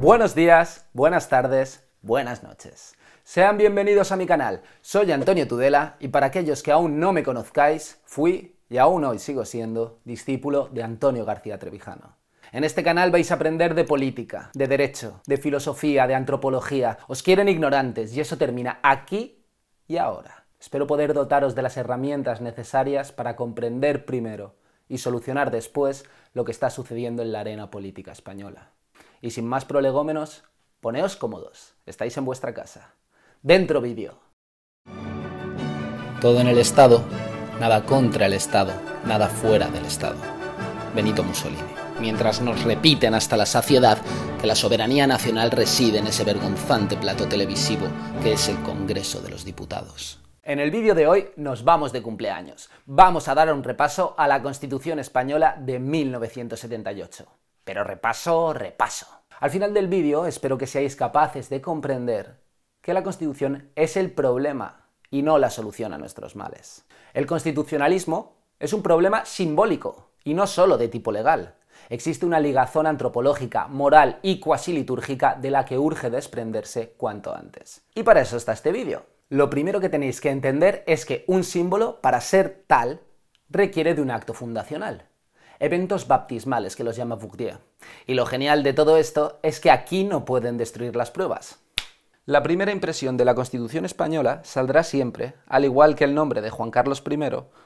Buenos días, buenas tardes, buenas noches. Sean bienvenidos a mi canal. Soy Antonio Tudela y para aquellos que aún no me conozcáis, fui y aún hoy sigo siendo discípulo de Antonio García Trevijano. En este canal vais a aprender de política, de derecho, de filosofía, de antropología. Os quieren ignorantes y eso termina aquí y ahora. Espero poder dotaros de las herramientas necesarias para comprender primero y solucionar después lo que está sucediendo en la arena política española. Y sin más prolegómenos, poneos cómodos, estáis en vuestra casa. Dentro vídeo. Todo en el Estado, nada contra el Estado, nada fuera del Estado. Benito Mussolini. Mientras nos repiten hasta la saciedad que la soberanía nacional reside en ese vergonzante plato televisivo que es el Congreso de los Diputados. En el vídeo de hoy nos vamos de cumpleaños. Vamos a dar un repaso a la Constitución Española de 1978. Pero repaso. Al final del vídeo espero que seáis capaces de comprender que la Constitución es el problema y no la solución a nuestros males. El constitucionalismo es un problema simbólico y no solo de tipo legal. Existe una ligazón antropológica, moral y cuasi litúrgica de la que urge desprenderse cuanto antes. Y para eso está este vídeo. Lo primero que tenéis que entender es que un símbolo, para ser tal, requiere de un acto fundacional. Eventos baptismales, que los llama Bourdieu. Y lo genial de todo esto es que aquí no pueden destruir las pruebas. La primera impresión de la Constitución española saldrá siempre, al igual que el nombre de Juan Carlos I,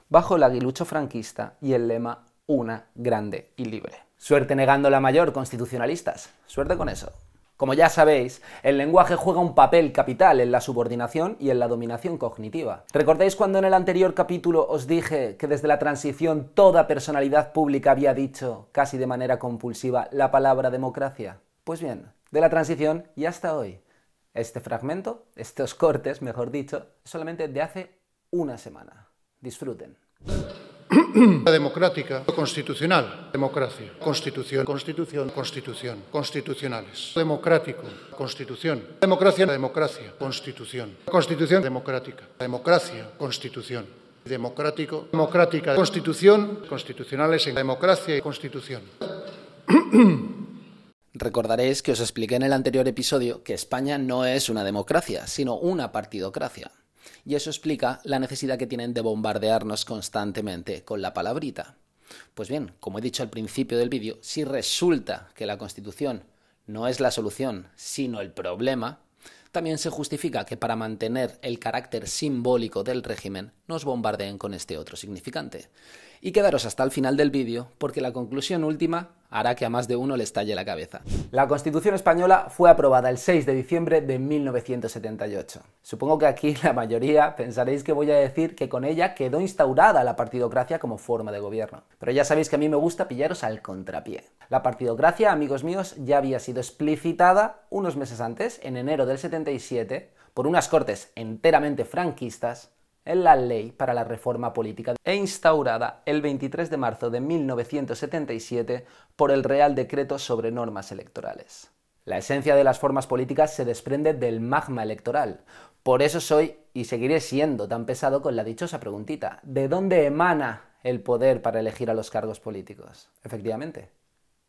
bajo el aguilucho franquista y el lema "Una, grande y libre". Suerte negando la mayor, constitucionalistas. Suerte con eso. Como ya sabéis, el lenguaje juega un papel capital en la subordinación y en la dominación cognitiva. ¿Recordáis cuando en el anterior capítulo os dije que desde la transición toda personalidad pública había dicho, casi de manera compulsiva, la palabra democracia? Pues bien, de la transición y hasta hoy. Este fragmento, estos cortes, mejor dicho, es solamente de hace una semana. Disfruten. Democrática, constitucional, democracia, constitución, constitucionales, democrático, constitución, democracia, constitución, democrática, democracia, constitución, democrático, democrática, constitución, constitucionales en democracia y constitución. Recordaréis que os expliqué en el anterior episodio que España no es una democracia, sino una partidocracia. Y eso explica la necesidad que tienen de bombardearnos constantemente con la palabrita. Pues bien, como he dicho al principio del vídeo, si resulta que la Constitución no es la solución, sino el problema, también se justifica que para mantener el carácter simbólico del régimen nos bombardeen con este otro significante. Y quedaros hasta el final del vídeo porque la conclusión última hará que a más de uno le estalle la cabeza. La Constitución española fue aprobada el 6 de diciembre de 1978. Supongo que aquí la mayoría pensaréis que voy a decir que con ella quedó instaurada la partidocracia como forma de gobierno. Pero ya sabéis que a mí me gusta pillaros al contrapié. La partidocracia, amigos míos, ya había sido explicitada unos meses antes, en enero del 77, por unas cortes enteramente franquistas, en la Ley para la Reforma Política e instaurada el 23 de marzo de 1977 por el Real Decreto sobre Normas Electorales. La esencia de las formas políticas se desprende del magma electoral. Por eso soy y seguiré siendo tan pesado con la dichosa preguntita: ¿de dónde emana el poder para elegir a los cargos políticos? Efectivamente,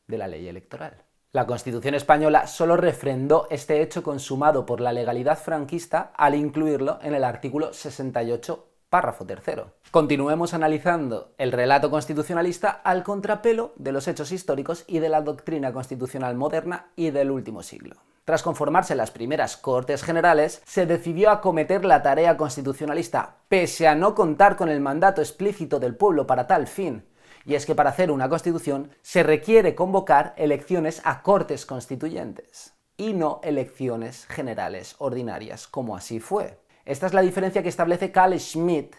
de la ley electoral. La Constitución española solo refrendó este hecho consumado por la legalidad franquista al incluirlo en el artículo 68, párrafo 3. Continuemos analizando el relato constitucionalista al contrapelo de los hechos históricos y de la doctrina constitucional moderna y del último siglo. Tras conformarse las primeras Cortes Generales, se decidió acometer la tarea constitucionalista, pese a no contar con el mandato explícito del pueblo para tal fin. Y es que para hacer una Constitución se requiere convocar elecciones a Cortes Constituyentes y no elecciones generales ordinarias, como así fue. Esta es la diferencia que establece Carl Schmitt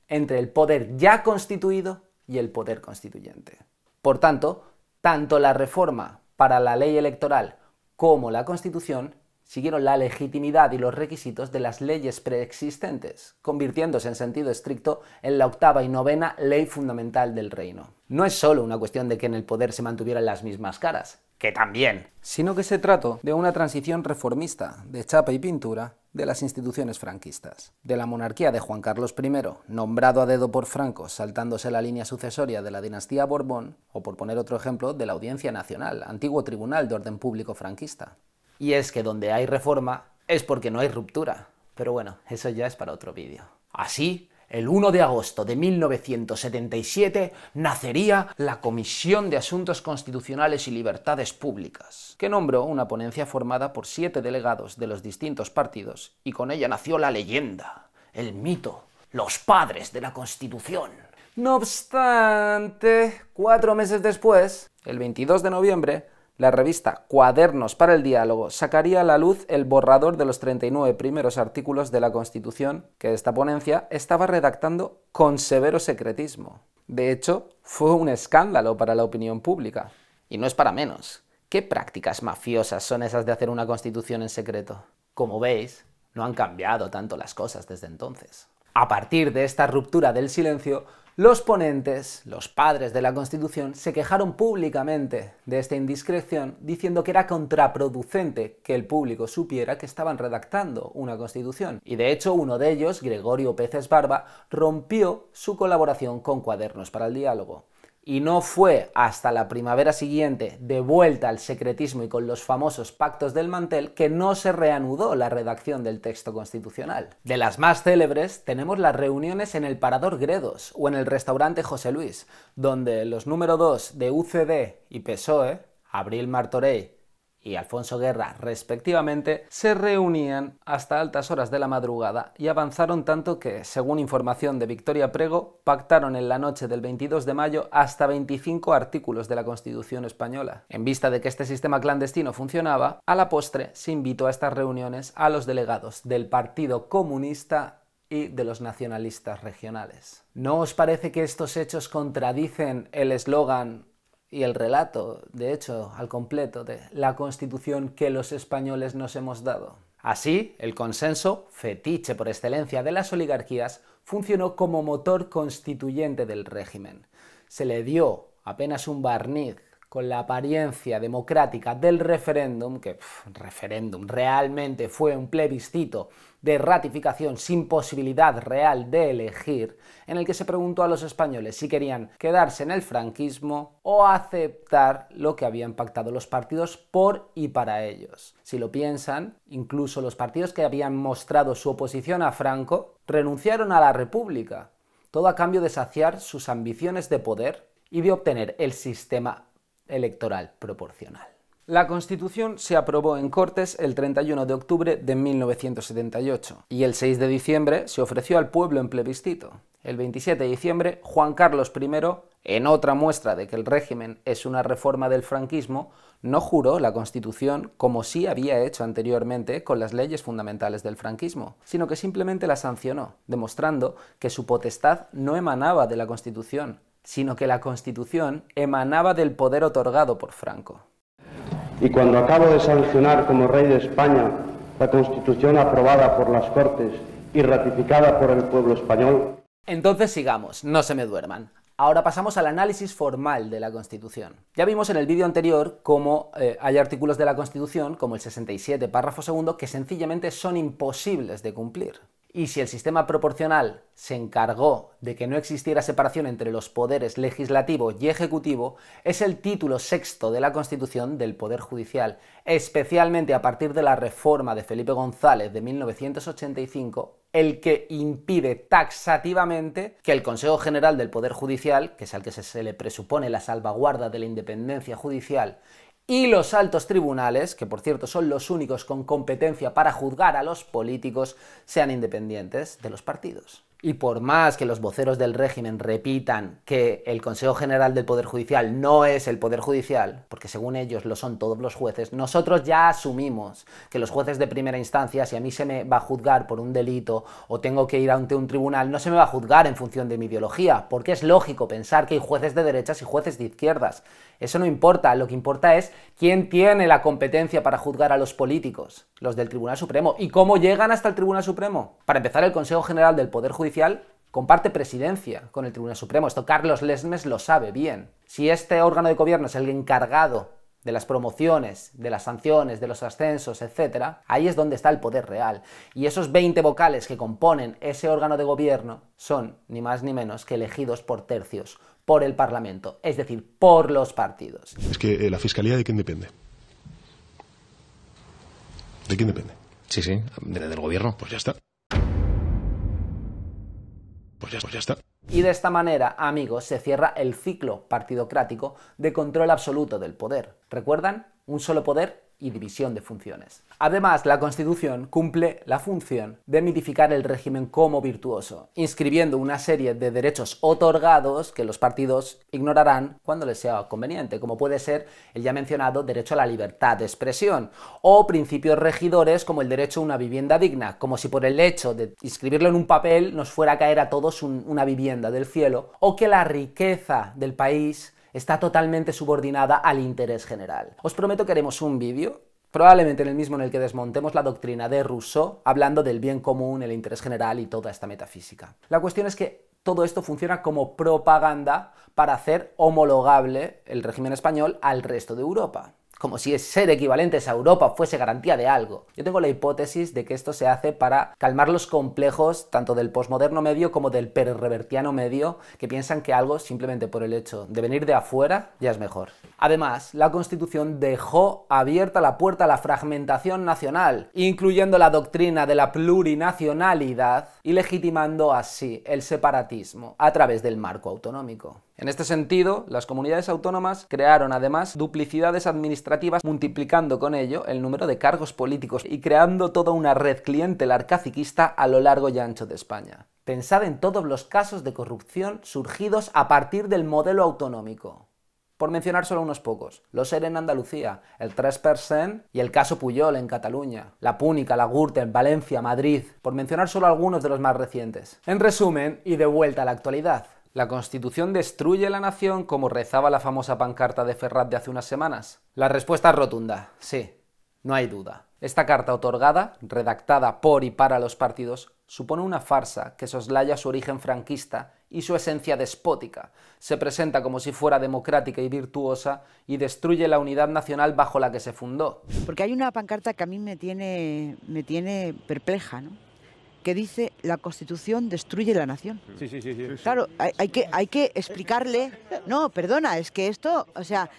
entre el poder ya constituido y el poder constituyente. Por tanto, tanto la reforma para la ley electoral como la Constitución siguieron la legitimidad y los requisitos de las leyes preexistentes, convirtiéndose en sentido estricto en la octava y novena ley fundamental del reino. No es solo una cuestión de que en el poder se mantuvieran las mismas caras, que también, sino que se trató de una transición reformista, de chapa y pintura, de las instituciones franquistas. De la monarquía de Juan Carlos I, nombrado a dedo por Franco, saltándose la línea sucesoria de la dinastía Borbón, o por poner otro ejemplo, de la Audiencia Nacional, antiguo tribunal de orden público franquista. Y es que donde hay reforma es porque no hay ruptura. Pero bueno, eso ya es para otro vídeo. Así, el 1 de agosto de 1977 nacería la Comisión de Asuntos Constitucionales y Libertades Públicas, que nombró una ponencia formada por 7 delegados de los distintos partidos, y con ella nació la leyenda, el mito, los padres de la Constitución. No obstante, 4 meses después, el 22 de noviembre, la revista Cuadernos para el Diálogo sacaría a la luz el borrador de los 39 primeros artículos de la Constitución que esta ponencia estaba redactando con severo secretismo. De hecho, fue un escándalo para la opinión pública. Y no es para menos. ¿Qué prácticas mafiosas son esas de hacer una Constitución en secreto? Como veis, no han cambiado tanto las cosas desde entonces. A partir de esta ruptura del silencio, los ponentes, los padres de la Constitución, se quejaron públicamente de esta indiscreción, diciendo que era contraproducente que el público supiera que estaban redactando una Constitución. Y de hecho, uno de ellos, Gregorio Peces Barba, rompió su colaboración con Cuadernos para el Diálogo. Y no fue hasta la primavera siguiente, de vuelta al secretismo y con los famosos pactos del mantel, que no se reanudó la redacción del texto constitucional. De las más célebres tenemos las reuniones en el Parador Gredos o en el restaurante José Luis, donde los número 2 de UCD y PSOE, Abril Martorell y Alfonso Guerra, respectivamente, se reunían hasta altas horas de la madrugada y avanzaron tanto que, según información de Victoria Prego, pactaron en la noche del 22 de mayo hasta 25 artículos de la Constitución española. En vista de que este sistema clandestino funcionaba, a la postre se invitó a estas reuniones a los delegados del Partido Comunista y de los nacionalistas regionales. ¿No os parece que estos hechos contradicen el eslogan y el relato, de hecho, al completo, de la Constitución que los españoles nos hemos dado? Así, el consenso, fetiche por excelencia de las oligarquías, funcionó como motor constituyente del régimen. Se le dio apenas un barniz con la apariencia democrática del referéndum, que referéndum realmente fue un plebiscito de ratificación sin posibilidad real de elegir, en el que se preguntó a los españoles si querían quedarse en el franquismo o aceptar lo que habían pactado los partidos por y para ellos. Si lo piensan, incluso los partidos que habían mostrado su oposición a Franco renunciaron a la República, todo a cambio de saciar sus ambiciones de poder y de obtener el sistema electoral proporcional. La Constitución se aprobó en Cortes el 31 de octubre de 1978 y el 6 de diciembre se ofreció al pueblo en plebiscito. El 27 de diciembre, Juan Carlos I, en otra muestra de que el régimen es una reforma del franquismo, no juró la Constitución como sí había hecho anteriormente con las leyes fundamentales del franquismo, sino que simplemente la sancionó, demostrando que su potestad no emanaba de la Constitución, sino que la Constitución emanaba del poder otorgado por Franco. Y cuando acabo de sancionar como rey de España la Constitución aprobada por las Cortes y ratificada por el pueblo español... Entonces sigamos, no se me duerman. Ahora pasamos al análisis formal de la Constitución. Ya vimos en el vídeo anterior cómo hay artículos de la Constitución, como el 67, párrafo segundo, que sencillamente son imposibles de cumplir. Y si el sistema proporcional se encargó de que no existiera separación entre los poderes legislativo y ejecutivo, es el título sexto de la Constitución del Poder Judicial, especialmente a partir de la reforma de Felipe González de 1985, el que impide taxativamente que el Consejo General del Poder Judicial, que es al que se le presupone la salvaguarda de la independencia judicial, y los altos tribunales, que por cierto son los únicos con competencia para juzgar a los políticos, sean independientes de los partidos. Y por más que los voceros del régimen repitan que el Consejo General del Poder Judicial no es el Poder Judicial, porque según ellos lo son todos los jueces, nosotros ya asumimos que los jueces de primera instancia, si a mí se me va a juzgar por un delito o tengo que ir ante un tribunal, no se me va a juzgar en función de mi ideología, porque es lógico pensar que hay jueces de derechas y jueces de izquierdas. Eso no importa, lo que importa es quién tiene la competencia para juzgar a los políticos, los del Tribunal Supremo. ¿Y cómo llegan hasta el Tribunal Supremo? Para empezar, el Consejo General del Poder Judicial comparte presidencia con el Tribunal Supremo. Esto Carlos Lesmes lo sabe bien. Si este órgano de gobierno es el encargado de las promociones, de las sanciones, de los ascensos, etc., ahí es donde está el poder real. Y esos 20 vocales que componen ese órgano de gobierno son, ni más ni menos, que elegidos por tercios por el Parlamento, es decir, por los partidos. Es que la Fiscalía, ¿de quién depende? ¿De quién depende? Sí, del gobierno. Pues ya está. Pues ya está. Y de esta manera, amigos, se cierra el ciclo partidocrático de control absoluto del poder. ¿Recuerdan? Un solo poder y división de funciones. Además, la Constitución cumple la función de mitificar el régimen como virtuoso, inscribiendo una serie de derechos otorgados que los partidos ignorarán cuando les sea conveniente, como puede ser el ya mencionado derecho a la libertad de expresión, o principios regidores como el derecho a una vivienda digna, como si por el hecho de inscribirlo en un papel nos fuera a caer a todos una vivienda del cielo, o que la riqueza del país está totalmente subordinada al interés general. Os prometo que haremos un vídeo, probablemente en el mismo en el que desmontemos la doctrina de Rousseau, hablando del bien común, el interés general y toda esta metafísica. La cuestión es que todo esto funciona como propaganda para hacer homologable el régimen español al resto de Europa. Como si ser equivalentes a Europa fuese garantía de algo. Yo tengo la hipótesis de que esto se hace para calmar los complejos tanto del posmoderno medio como del perrevertiano medio, que piensan que algo, simplemente por el hecho de venir de afuera, ya es mejor. Además, la Constitución dejó abierta la puerta a la fragmentación nacional, incluyendo la doctrina de la plurinacionalidad y legitimando así el separatismo a través del marco autonómico. En este sentido, las comunidades autónomas crearon además duplicidades administrativas, multiplicando con ello el número de cargos políticos y creando toda una red clientelar caciquista a lo largo y ancho de España. Pensad en todos los casos de corrupción surgidos a partir del modelo autonómico. Por mencionar solo unos pocos, los ERE en Andalucía, el 3% y el caso Pujol en Cataluña, la Púnica, la Gürtel, Valencia, Madrid, por mencionar solo algunos de los más recientes. En resumen, y de vuelta a la actualidad, ¿la Constitución destruye la nación como rezaba la famosa pancarta de Ferrat de hace unas semanas? La respuesta es rotunda, sí, no hay duda. Esta carta otorgada, redactada por y para los partidos, supone una farsa que soslaya su origen franquista y su esencia despótica. Se presenta como si fuera democrática y virtuosa y destruye la unidad nacional bajo la que se fundó. Porque hay una pancarta que a mí me tiene perpleja, ¿no? Que dice: la Constitución destruye la nación. Sí. Claro, hay que explicarle. No, perdona, es que esto, o sea,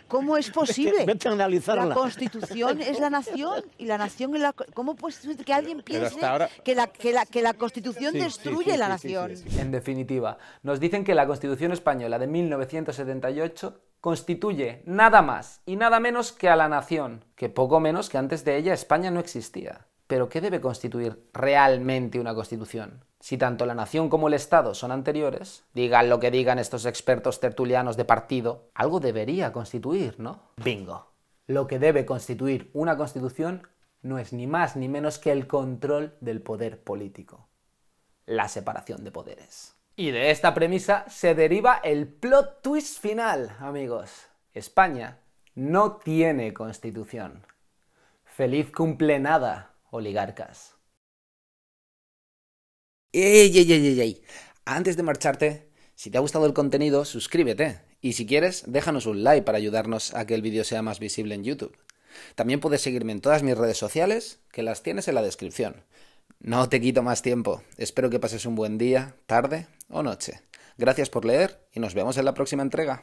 ¿cómo es posible? Vete a analizarla. La Constitución es la nación y la nación es la... ¿Cómo puede ser que alguien piense ahora... que la Constitución destruye la nación? En definitiva, nos dicen que la Constitución española de 1978 constituye nada más y nada menos que a la nación, que poco menos que antes de ella España no existía. Pero ¿qué debe constituir realmente una Constitución? Si tanto la nación como el Estado son anteriores, digan lo que digan estos expertos tertulianos de partido, algo debería constituir, ¿no? Bingo. Lo que debe constituir una Constitución no es ni más ni menos que el control del poder político. La separación de poderes. Y de esta premisa se deriva el plot twist final, amigos. España no tiene Constitución. Feliz cumplenada, oligarcas. ¡Ey! Antes de marcharte, si te ha gustado el contenido, suscríbete. Y si quieres, déjanos un like para ayudarnos a que el vídeo sea más visible en YouTube. También puedes seguirme en todas mis redes sociales, que las tienes en la descripción. No te quito más tiempo. Espero que pases un buen día, tarde o noche. Gracias por leer y nos vemos en la próxima entrega.